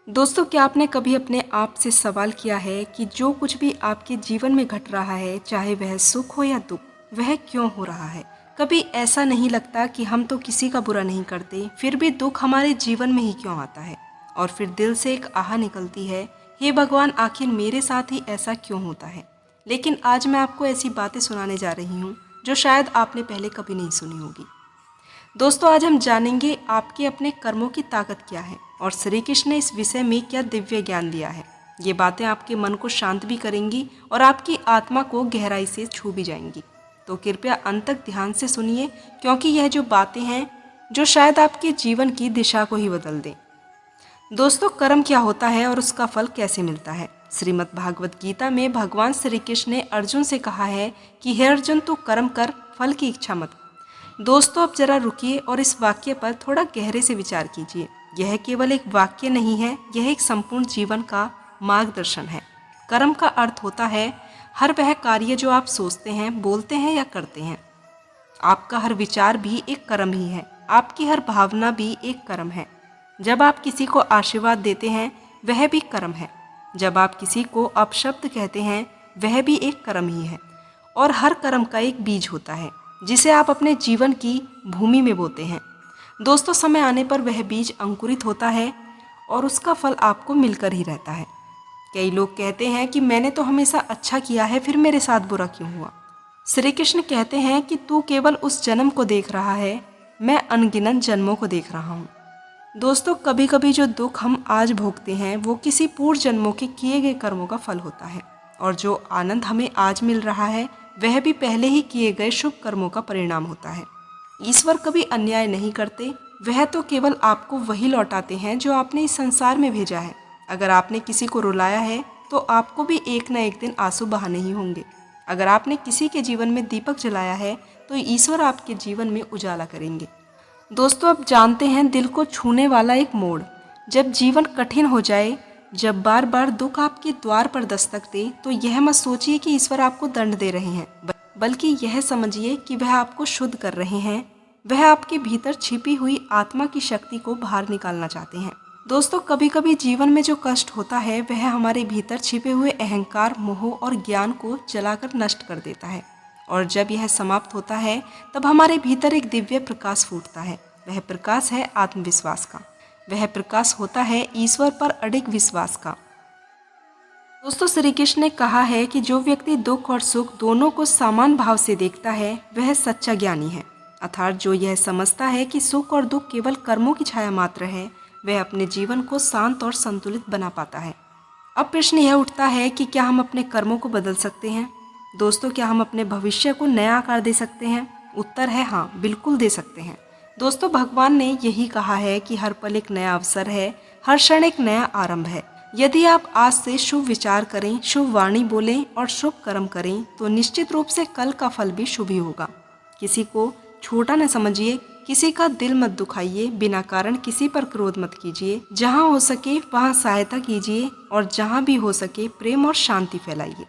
दोस्तों, क्या आपने कभी अपने आप से सवाल किया है कि जो कुछ भी आपके जीवन में घट रहा है, चाहे वह सुख हो या दुख, वह क्यों हो रहा है? कभी ऐसा नहीं लगता कि हम तो किसी का बुरा नहीं करते, फिर भी दुख हमारे जीवन में ही क्यों आता है? और फिर दिल से एक आह निकलती है, हे भगवान, आखिर मेरे साथ ही ऐसा क्यों होता है? लेकिन आज मैं आपको ऐसी बातें सुनाने जा रही हूँ जो शायद आपने पहले कभी नहीं सुनी होगी। दोस्तों, आज हम जानेंगे आपके अपने कर्मों की ताकत क्या है और श्री कृष्ण ने इस विषय में क्या दिव्य ज्ञान दिया है। ये बातें आपके मन को शांत भी करेंगी और आपकी आत्मा को गहराई से छू भी जाएंगी। तो कृपया अंत तक ध्यान से सुनिए, क्योंकि यह जो बातें हैं जो शायद आपके जीवन की दिशा को ही बदल दें। दोस्तों, कर्म क्या होता है और उसका फल कैसे मिलता है? श्रीमद् भागवत गीता में भगवान श्री कृष्ण ने अर्जुन से कहा है कि हे अर्जुन, तू कर्म कर, फल की इच्छा मत। दोस्तों, अब जरा रुकिए और इस वाक्य पर थोड़ा गहरे से विचार कीजिए। यह केवल एक वाक्य नहीं है, यह एक संपूर्ण जीवन का मार्गदर्शन है। कर्म का अर्थ होता है हर वह कार्य जो आप सोचते हैं, बोलते हैं या करते हैं। आपका हर विचार भी एक कर्म ही है, आपकी हर भावना भी एक कर्म है। जब आप किसी को आशीर्वाद देते हैं, वह भी कर्म है। जब आप किसी को अपशब्द कहते हैं, वह भी एक कर्म ही है। और हर कर्म का एक बीज होता है जिसे आप अपने जीवन की भूमि में बोते हैं। दोस्तों, समय आने पर वह बीज अंकुरित होता है और उसका फल आपको मिलकर ही रहता है। कई लोग कहते हैं कि मैंने तो हमेशा अच्छा किया है, फिर मेरे साथ बुरा क्यों हुआ? श्री कृष्ण कहते हैं कि तू केवल उस जन्म को देख रहा है, मैं अनगिनत जन्मों को देख रहा हूँ। दोस्तों, कभी कभी जो दुख हम आज भोगते हैं वो किसी पूर्व जन्मों के किए गए कर्मों का फल होता है, और जो आनंद हमें आज मिल रहा है वह भी पहले ही किए गए शुभ कर्मों का परिणाम होता है। ईश्वर कभी अन्याय नहीं करते, वह तो केवल आपको वही लौटाते हैं जो आपने इस संसार में भेजा है। अगर आपने किसी को रुलाया है तो आपको भी एक न एक दिन आंसू बहाने ही होंगे। अगर आपने किसी के जीवन में दीपक जलाया है तो ईश्वर आपके जीवन में उजाला करेंगे। दोस्तों, अब जानते हैं दिल को छूने वाला एक मोड़। जब जीवन कठिन हो जाए, जब बार बार दुख आपके द्वार पर दस्तक दे, तो यह मत सोचिए कि ईश्वर आपको दंड दे रहे हैं, बल्कि यह समझिए कि वह आपको शुद्ध कर रहे हैं। वह आपके भीतर छिपी हुई आत्मा की शक्ति को बाहर निकालना चाहते हैं। दोस्तों, कभी कभी जीवन में जो कष्ट होता है वह हमारे भीतर छिपे हुए अहंकार, मोह और ज्ञान को जलाकर नष्ट कर देता है। और जब यह समाप्त होता है तब हमारे भीतर एक दिव्य प्रकाश फूटता है। वह प्रकाश है आत्मविश्वास का। वह प्रकाश होता है ईश्वर पर अडिग विश्वास का। दोस्तों, श्री कृष्ण ने कहा है कि जो व्यक्ति दुख और सुख दोनों को समान भाव से देखता है वह सच्चा ज्ञानी है। अर्थात जो यह समझता है कि सुख और दुख केवल कर्मों की छाया मात्र है, वह अपने जीवन को शांत और संतुलित बना पाता है। अब प्रश्न यह उठता है कि क्या हम अपने कर्मों को बदल सकते हैं? दोस्तों, क्या हम अपने भविष्य को नया आकार दे सकते हैं? उत्तर है हाँ, बिल्कुल दे सकते हैं। दोस्तों, भगवान ने यही कहा है कि हर पल एक नया अवसर है, हर क्षण एक नया आरंभ है। यदि आप आज से शुभ विचार करें, शुभ वाणी बोलें और शुभ कर्म करें, तो निश्चित रूप से कल का फल भी शुभ ही होगा। किसी को छोटा न समझिए, किसी का दिल मत दुखाइए, बिना कारण किसी पर क्रोध मत कीजिए। जहाँ हो सके वहाँ सहायता कीजिए और जहाँ भी हो सके प्रेम और शांति फैलाइए।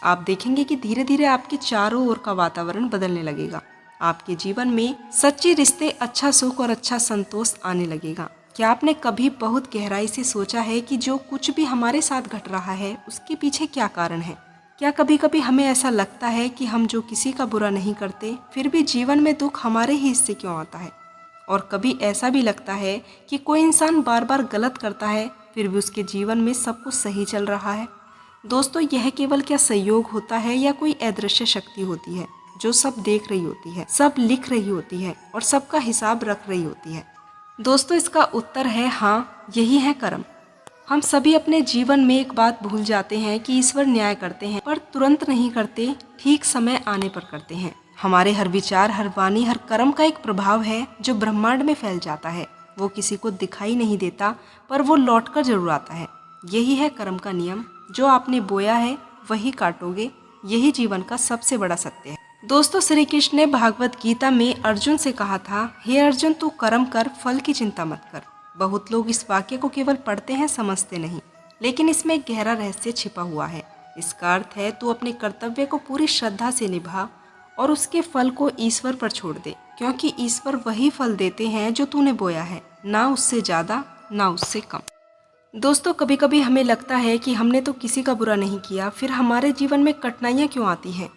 आप देखेंगे कि धीरे धीरे आपके चारों ओर का वातावरण बदलने लगेगा। आपके जीवन में सच्चे रिश्ते, अच्छा सुख और अच्छा संतोष आने लगेगा। क्या आपने कभी बहुत गहराई से सोचा है कि जो कुछ भी हमारे साथ घट रहा है उसके पीछे क्या कारण है? क्या कभी कभी हमें ऐसा लगता है कि हम जो किसी का बुरा नहीं करते, फिर भी जीवन में दुख हमारे ही हिस्से क्यों आता है? और कभी ऐसा भी लगता है कि कोई इंसान बार बार गलत करता है, फिर भी उसके जीवन में सब कुछ सही चल रहा है। दोस्तों, यह केवल क्या संयोग होता है या कोई अदृश्य शक्ति होती है जो सब देख रही होती है, सब लिख रही होती है और सबका हिसाब रख रही होती है? दोस्तों, इसका उत्तर है हाँ, यही है कर्म। हम सभी अपने जीवन में एक बात भूल जाते हैं कि ईश्वर न्याय करते हैं, पर तुरंत नहीं करते, ठीक समय आने पर करते हैं। हमारे हर विचार, हर वाणी, हर कर्म का एक प्रभाव है जो ब्रह्मांड में फैल जाता है। वो किसी को दिखाई नहीं देता, पर वो लौट कर जरूर आता है। यही है कर्म का नियम। जो आपने बोया है वही काटोगे। यही जीवन का सबसे बड़ा सत्य है। दोस्तों, श्री कृष्ण ने भागवत गीता में अर्जुन से कहा था, हे अर्जुन, तू कर्म कर, फल की चिंता मत कर। बहुत लोग इस वाक्य को केवल पढ़ते हैं, समझते नहीं, लेकिन इसमें एक गहरा रहस्य छिपा हुआ है। इसका अर्थ है तू अपने कर्तव्य को पूरी श्रद्धा से निभा और उसके फल को ईश्वर पर छोड़ दे, क्योंकि ईश्वर वही फल देते हैं जो तूने बोया है, ना उससे ज़्यादा ना उससे कम। दोस्तों, कभी कभी हमें लगता है कि हमने तो किसी का बुरा नहीं किया, फिर हमारे जीवन में कठिनाइयाँ क्यों आती हैं।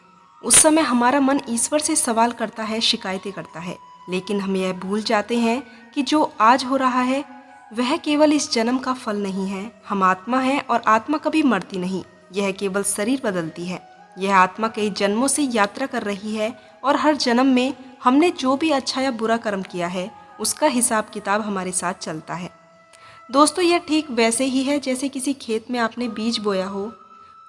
उस समय हमारा मन ईश्वर से सवाल करता है, शिकायतें करता है, लेकिन हम यह भूल जाते हैं कि जो आज हो रहा है वह केवल इस जन्म का फल नहीं है। हम आत्मा हैं और आत्मा कभी मरती नहीं, यह केवल शरीर बदलती है। यह आत्मा कई जन्मों से यात्रा कर रही है और हर जन्म में हमने जो भी अच्छा या बुरा कर्म किया है उसका हिसाब किताब हमारे साथ चलता है। दोस्तों, यह ठीक वैसे ही है जैसे किसी खेत में आपने बीज बोया हो।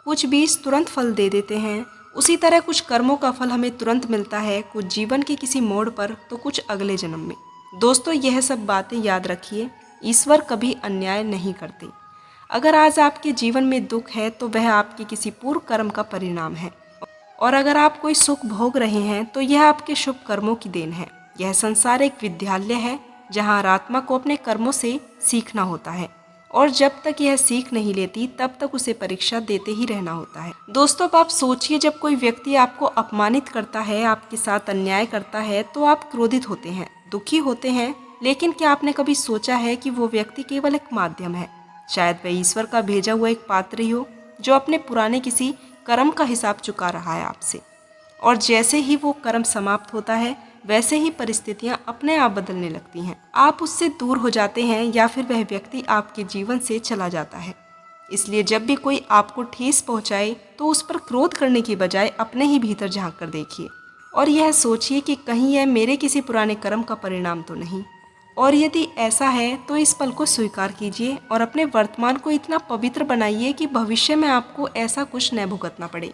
कुछ बीज तुरंत फल दे देते हैं, उसी तरह कुछ कर्मों का फल हमें तुरंत मिलता है, कुछ जीवन के किसी मोड़ पर तो कुछ अगले जन्म में। दोस्तों, यह सब बातें याद रखिए, ईश्वर कभी अन्याय नहीं करते। अगर आज आपके जीवन में दुख है तो वह आपके किसी पूर्व कर्म का परिणाम है, और अगर आप कोई सुख भोग रहे हैं तो यह आपके शुभ कर्मों की देन है। यह संसार एक विद्यालय है जहाँ हर आत्मा को अपने कर्मों से सीखना होता है, और जब तक यह सीख नहीं लेती तब तक उसे परीक्षा देते ही रहना होता है। दोस्तों, अब आप सोचिए, जब कोई व्यक्ति आपको अपमानित करता है, आपके साथ अन्याय करता है तो आप क्रोधित होते हैं, दुखी होते हैं, लेकिन क्या आपने कभी सोचा है कि वो व्यक्ति केवल एक माध्यम है? शायद वह ईश्वर का भेजा हुआ एक पात्र ही हो जो अपने पुराने किसी कर्म का हिसाब चुका रहा है आपसे। और जैसे ही वो कर्म समाप्त होता है वैसे ही परिस्थितियां अपने आप बदलने लगती हैं। आप उससे दूर हो जाते हैं या फिर वह व्यक्ति आपके जीवन से चला जाता है। इसलिए जब भी कोई आपको ठेस पहुंचाए तो उस पर क्रोध करने की बजाय अपने ही भीतर झांक कर देखिए और यह सोचिए कि कहीं यह मेरे किसी पुराने कर्म का परिणाम तो नहीं। और यदि ऐसा है तो इस पल को स्वीकार कीजिए और अपने वर्तमान को इतना पवित्र बनाइए कि भविष्य में आपको ऐसा कुछ न भुगतना पड़े।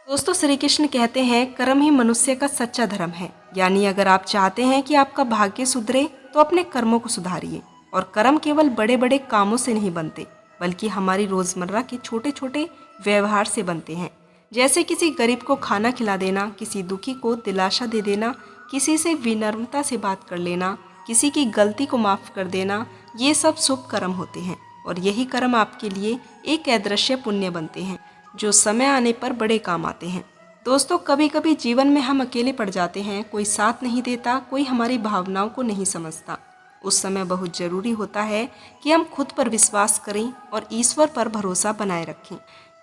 दोस्तों, श्री कृष्ण कहते हैं कर्म ही मनुष्य का सच्चा धर्म है। यानी अगर आप चाहते हैं कि आपका भाग्य सुधरे तो अपने कर्मों को सुधारिए। और कर्म केवल बड़े बड़े कामों से नहीं बनते, बल्कि हमारी रोजमर्रा के छोटे छोटे व्यवहार से बनते हैं। जैसे किसी गरीब को खाना खिला देना, किसी दुखी को दिलासा दे देना, किसी से विनम्रता से बात कर लेना, किसी की गलती को माफ कर देना, ये सब शुभ कर्म होते हैं। और यही कर्म आपके लिए एक अदृश्य पुण्य बनते हैं जो समय आने पर बड़े काम आते हैं। दोस्तों, कभी कभी जीवन में हम अकेले पड़ जाते हैं, कोई साथ नहीं देता, कोई हमारी भावनाओं को नहीं समझता। उस समय बहुत जरूरी होता है कि हम खुद पर विश्वास करें और ईश्वर पर भरोसा बनाए रखें,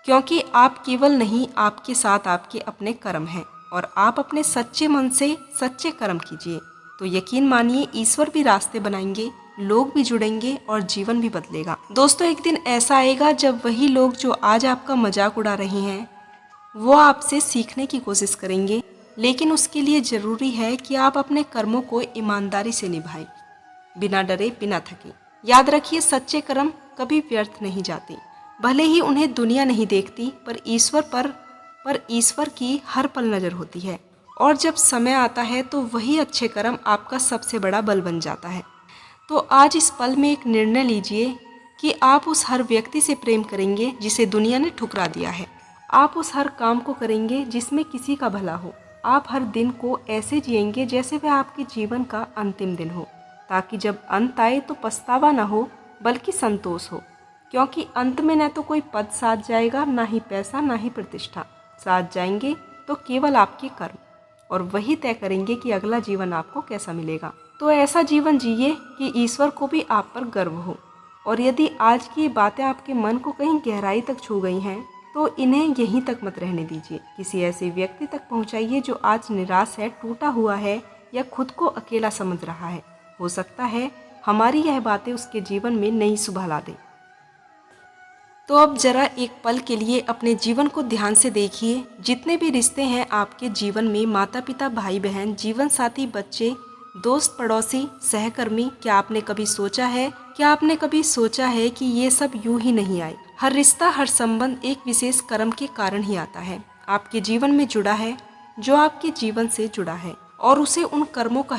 क्योंकि आप केवल नहीं, आपके साथ आपके अपने कर्म हैं। और आप अपने सच्चे मन से सच्चे कर्म कीजिए तो यकीन मानिए ईश्वर भी रास्ते बनाएंगे, लोग भी जुड़ेंगे और जीवन भी बदलेगा। दोस्तों, एक दिन ऐसा आएगा जब वही लोग जो आज आपका मजाक उड़ा रहे हैं वो आपसे सीखने की कोशिश करेंगे, लेकिन उसके लिए जरूरी है कि आप अपने कर्मों को ईमानदारी से निभाएं, बिना डरे, बिना थके। याद रखिए, सच्चे कर्म कभी व्यर्थ नहीं जाते। भले ही उन्हें दुनिया नहीं देखती, पर ईश्वर की हर पल नजर होती है। और जब समय आता है तो वही अच्छे कर्म आपका सबसे बड़ा बल बन जाता है। तो आज इस पल में एक निर्णय लीजिए कि आप उस हर व्यक्ति से प्रेम करेंगे जिसे दुनिया ने ठुकरा दिया है। आप उस हर काम को करेंगे जिसमें किसी का भला हो। आप हर दिन को ऐसे जिएंगे जैसे वह आपके जीवन का अंतिम दिन हो, ताकि जब अंत आए तो पछतावा न हो बल्कि संतोष हो। क्योंकि अंत में न तो कोई पद साथ जाएगा, ना ही पैसा, ना ही प्रतिष्ठा। साथ जाएंगे तो केवल आपके कर्म, और वही तय करेंगे कि अगला जीवन आपको कैसा मिलेगा। तो ऐसा जीवन जिए कि ईश्वर को भी आप पर गर्व हो। और यदि आज की ये बातें आपके मन को कहीं गहराई तक छू गई हैं तो इन्हें यहीं तक मत रहने दीजिए, किसी ऐसे व्यक्ति तक पहुंचाइए जो आज निराश है, टूटा हुआ है या खुद को अकेला समझ रहा है। हो सकता है हमारी यह बातें उसके जीवन में नई सुबह ला दें। तो अब जरा एक पल के लिए अपने जीवन को ध्यान से देखिए। जितने भी रिश्ते हैं आपके जीवन में, माता पिता, भाई बहन, जीवन साथी, बच्चे, दोस्त, पड़ोसी, सहकर्मी, क्या आपने कभी सोचा है कि ये सब यूं ही नहीं आए? हर रिश्ता, हर संबंध एक विशेष कर्म के कारण ही आता है। आपके जीवन में जुड़ा है जो आपके जीवन से जुड़ा है, और उसे उन कर्मों का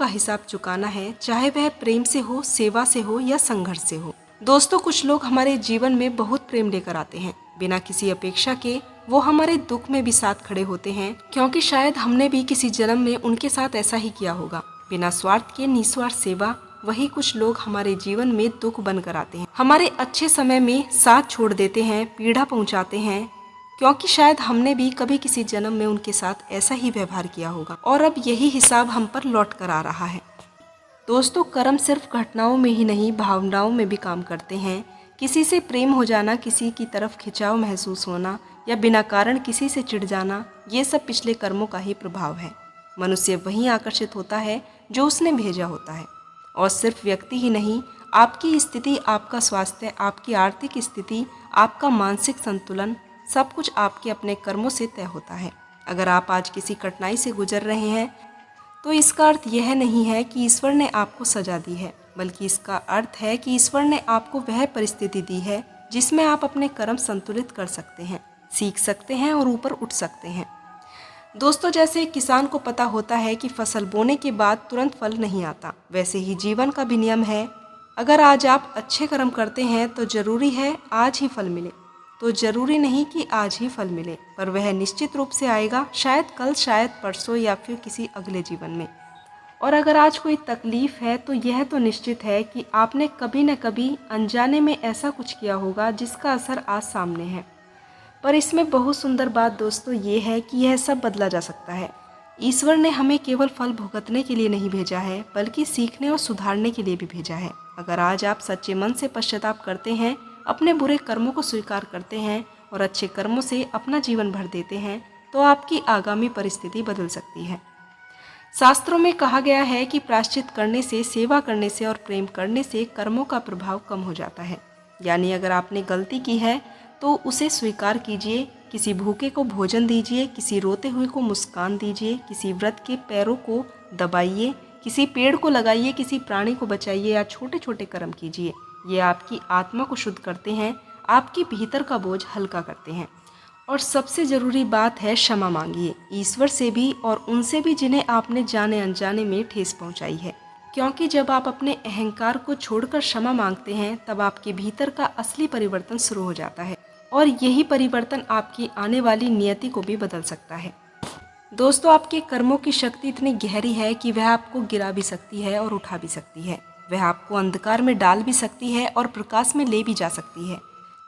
हिसाब चुकाना है, चाहे वह प्रेम से हो, सेवा से हो या संघर्ष से हो। दोस्तों, कुछ लोग हमारे जीवन में बहुत प्रेम लेकर आते हैं, बिना किसी अपेक्षा के वो हमारे दुख में भी साथ खड़े होते हैं, क्योंकि शायद हमने भी किसी जन्म में उनके साथ ऐसा ही किया होगा। बिना स्वार्थ के निस्वार्थ सेवा, वही कुछ लोग हमारे जीवन में दुख बनकर आते हैं, हमारे अच्छे समय में साथ छोड़ देते हैं, पीड़ा पहुंचाते हैं, क्योंकि शायद हमने भी कभी किसी जन्म में उनके साथ ऐसा ही व्यवहार किया होगा, और अब यही हिसाब हम पर लौट कर आ रहा है। दोस्तों, कर्म सिर्फ घटनाओं में ही नहीं, भावनाओं में भी काम करते हैं। किसी से प्रेम हो जाना, किसी की तरफ खिंचाव महसूस होना या बिना कारण किसी से चिढ़ जाना, ये सब पिछले कर्मों का ही प्रभाव है। मनुष्य वहीं आकर्षित होता है जो उसने भेजा होता है। और सिर्फ व्यक्ति ही नहीं, आपकी स्थिति, आपका स्वास्थ्य, आपकी आर्थिक स्थिति, आपका मानसिक संतुलन, सब कुछ आपके अपने कर्मों से तय होता है। अगर आप आज किसी कठिनाई से गुजर रहे हैं तो इसका अर्थ यह नहीं है कि ईश्वर ने आपको सजा दी है, बल्कि इसका अर्थ है कि ईश्वर ने आपको वह परिस्थिति दी है जिसमें आप अपने कर्म संतुलित कर सकते हैं, सीख सकते हैं और ऊपर उठ सकते हैं। दोस्तों, जैसे एक किसान को पता होता है कि फसल बोने के बाद तुरंत फल नहीं आता, वैसे ही जीवन का भी नियम है। अगर आज आप अच्छे कर्म करते हैं तो जरूरी है आज ही फल मिले, तो जरूरी नहीं कि आज ही फल मिले, पर वह निश्चित रूप से आएगा, शायद कल, शायद परसों या फिर किसी अगले जीवन में। और अगर आज कोई तकलीफ है तो यह तो निश्चित है कि आपने कभी न कभी अनजाने में ऐसा कुछ किया होगा जिसका असर आज सामने है। पर इसमें बहुत सुंदर बात दोस्तों ये है कि यह सब बदला जा सकता है। ईश्वर ने हमें केवल फल भुगतने के लिए नहीं भेजा है, बल्कि सीखने और सुधारने के लिए भी भेजा है। अगर आज आप सच्चे मन से पश्चाताप करते हैं, अपने बुरे कर्मों को स्वीकार करते हैं और अच्छे कर्मों से अपना जीवन भर देते हैं, तो आपकी आगामी परिस्थिति बदल सकती है। शास्त्रों में कहा गया है कि प्रायश्चित करने से, सेवा करने से और प्रेम करने से कर्मों का प्रभाव कम हो जाता है। यानी अगर आपने गलती की है तो उसे स्वीकार कीजिए, किसी भूखे को भोजन दीजिए, किसी रोते हुए को मुस्कान दीजिए, किसी व्रत के पैरों को दबाइए, किसी पेड़ को लगाइए, किसी प्राणी को बचाइए या छोटे छोटे कर्म कीजिए। ये आपकी आत्मा को शुद्ध करते हैं, आपके भीतर का बोझ हल्का करते हैं। और सबसे ज़रूरी बात है, क्षमा मांगिए, ईश्वर से भी और उनसे भी जिन्हें आपने जाने अनजाने में ठेस पहुंचाई है। क्योंकि जब आप अपने अहंकार को छोड़कर क्षमा मांगते हैं, तब आपके भीतर का असली परिवर्तन शुरू हो जाता है और यही परिवर्तन आपकी आने वाली नियति को भी बदल सकता है। दोस्तों, आपके कर्मों की शक्ति इतनी गहरी है कि वह आपको गिरा भी सकती है और उठा भी सकती है। वह आपको अंधकार में डाल भी सकती है और प्रकाश में ले भी जा सकती है।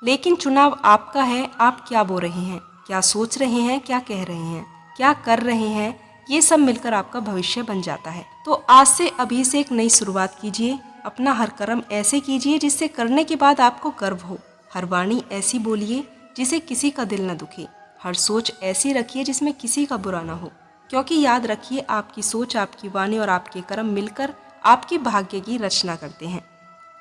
लेकिन चुनाव आपका है, आप क्या बोल रहे हैं, क्या सोच रहे हैं, क्या कह रहे हैं, क्या कर रहे हैं, ये सब मिलकर आपका भविष्य बन जाता है। तो आज से, अभी से एक नई शुरुआत कीजिए। अपना हर कर्म ऐसे कीजिए जिससे करने के बाद आपको गर्व हो। हर वाणी ऐसी बोलिए जिसे किसी का दिल न दुखे। हर सोच ऐसी रखिए जिसमें किसी का बुरा ना हो। क्योंकि याद रखिए, आपकी सोच, आपकी वाणी और आपके कर्म मिलकर आपके भाग्य की रचना करते हैं।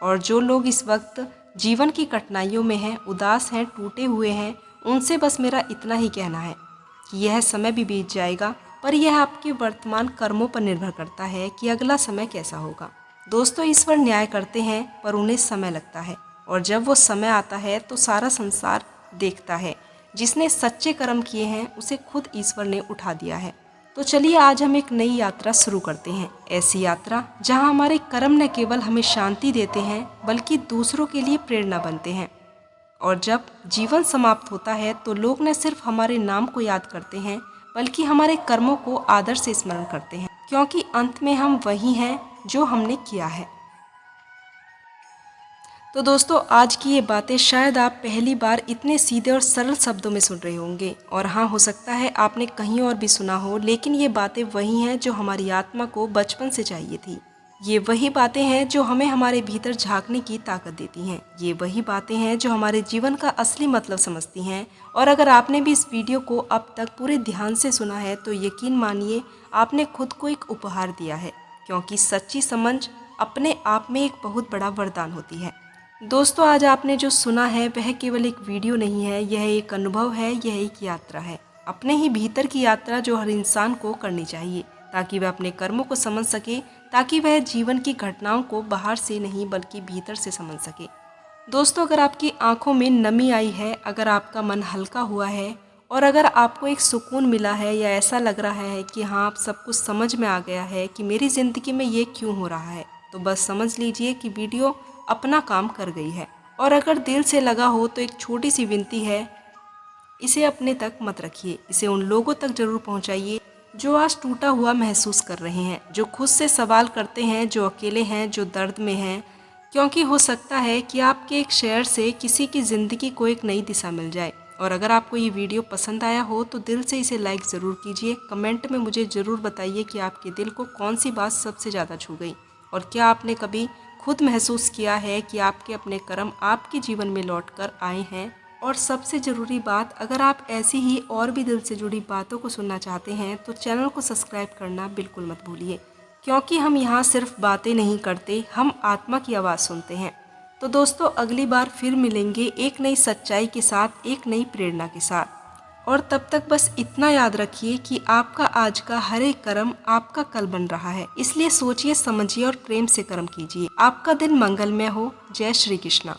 और जो लोग इस वक्त जीवन की कठिनाइयों में हैं, उदास हैं, टूटे हुए हैं, उनसे बस मेरा इतना ही कहना है कि यह समय भी बीत जाएगा, पर यह आपके वर्तमान कर्मों पर निर्भर करता है कि अगला समय कैसा होगा। दोस्तों, ईश्वर न्याय करते हैं, पर उन्हें समय लगता है, और जब वो समय आता है तो सारा संसार देखता है। जिसने सच्चे कर्म किए हैं उसे खुद ईश्वर ने उठा दिया है। तो चलिए आज हम एक नई यात्रा शुरू करते हैं, ऐसी यात्रा जहां हमारे कर्म न केवल हमें शांति देते हैं, बल्कि दूसरों के लिए प्रेरणा बनते हैं। और जब जीवन समाप्त होता है तो लोग न सिर्फ हमारे नाम को याद करते हैं, बल्कि हमारे कर्मों को आदर से स्मरण करते हैं, क्योंकि अंत में हम वही हैं जो हमने किया है। तो दोस्तों, आज की ये बातें शायद आप पहली बार इतने सीधे और सरल शब्दों में सुन रहे होंगे, और हाँ, हो सकता है आपने कहीं और भी सुना हो, लेकिन ये बातें वही हैं जो हमारी आत्मा को बचपन से चाहिए थी। ये वही बातें हैं जो हमें हमारे भीतर झांकने की ताकत देती हैं। ये वही बातें हैं जो हमारे जीवन का असली मतलब समझती हैं। और अगर आपने भी इस वीडियो को अब तक पूरे ध्यान से सुना है तो यकीन मानिए, आपने खुद को एक उपहार दिया है, क्योंकि सच्ची समझ अपने आप में एक बहुत बड़ा वरदान होती है। दोस्तों, आज आपने जो सुना है वह केवल एक वीडियो नहीं है, यह एक अनुभव है, यह एक यात्रा है, अपने ही भीतर की यात्रा जो हर इंसान को करनी चाहिए, ताकि वह अपने कर्मों को समझ सके, ताकि वह जीवन की घटनाओं को बाहर से नहीं बल्कि भीतर से समझ सके। दोस्तों, अगर आपकी आंखों में नमी आई है, अगर आपका मन हल्का हुआ है और अगर आपको एक सुकून मिला है, या ऐसा लग रहा है कि हाँ, आप सब कुछ समझ में आ गया है कि मेरी ज़िंदगी में ये क्यों हो रहा है, तो बस समझ लीजिए कि वीडियो अपना काम कर गई है। और अगर दिल से लगा हो तो एक छोटी सी विनती है, इसे अपने तक मत रखिए, इसे उन लोगों तक जरूर पहुंचाइए जो आज टूटा हुआ महसूस कर रहे हैं, जो खुद से सवाल करते हैं, जो अकेले हैं, जो दर्द में हैं। क्योंकि हो सकता है कि आपके एक शेयर से किसी की ज़िंदगी को एक नई दिशा मिल जाए। और अगर आपको ये वीडियो पसंद आया हो तो दिल से इसे लाइक ज़रूर कीजिए। कमेंट में मुझे ज़रूर बताइए कि आपके दिल को कौन सी बात सबसे ज़्यादा छू गई। और क्या आपने कभी खुद महसूस किया है कि आपके अपने कर्म आपके जीवन में लौट कर आए हैं? और सबसे ज़रूरी बात, अगर आप ऐसी ही और भी दिल से जुड़ी बातों को सुनना चाहते हैं तो चैनल को सब्सक्राइब करना बिल्कुल मत भूलिए, क्योंकि हम यहाँ सिर्फ बातें नहीं करते, हम आत्मा की आवाज़ सुनते हैं। तो दोस्तों, अगली बार फिर मिलेंगे एक नई सच्चाई के साथ, एक नई प्रेरणा के साथ। और तब तक बस इतना याद रखिए कि आपका आज का हर एक कर्म आपका कल बन रहा है। इसलिए सोचिए, समझिए और प्रेम से कर्म कीजिए। आपका दिन मंगलमय हो। जय श्री कृष्णा।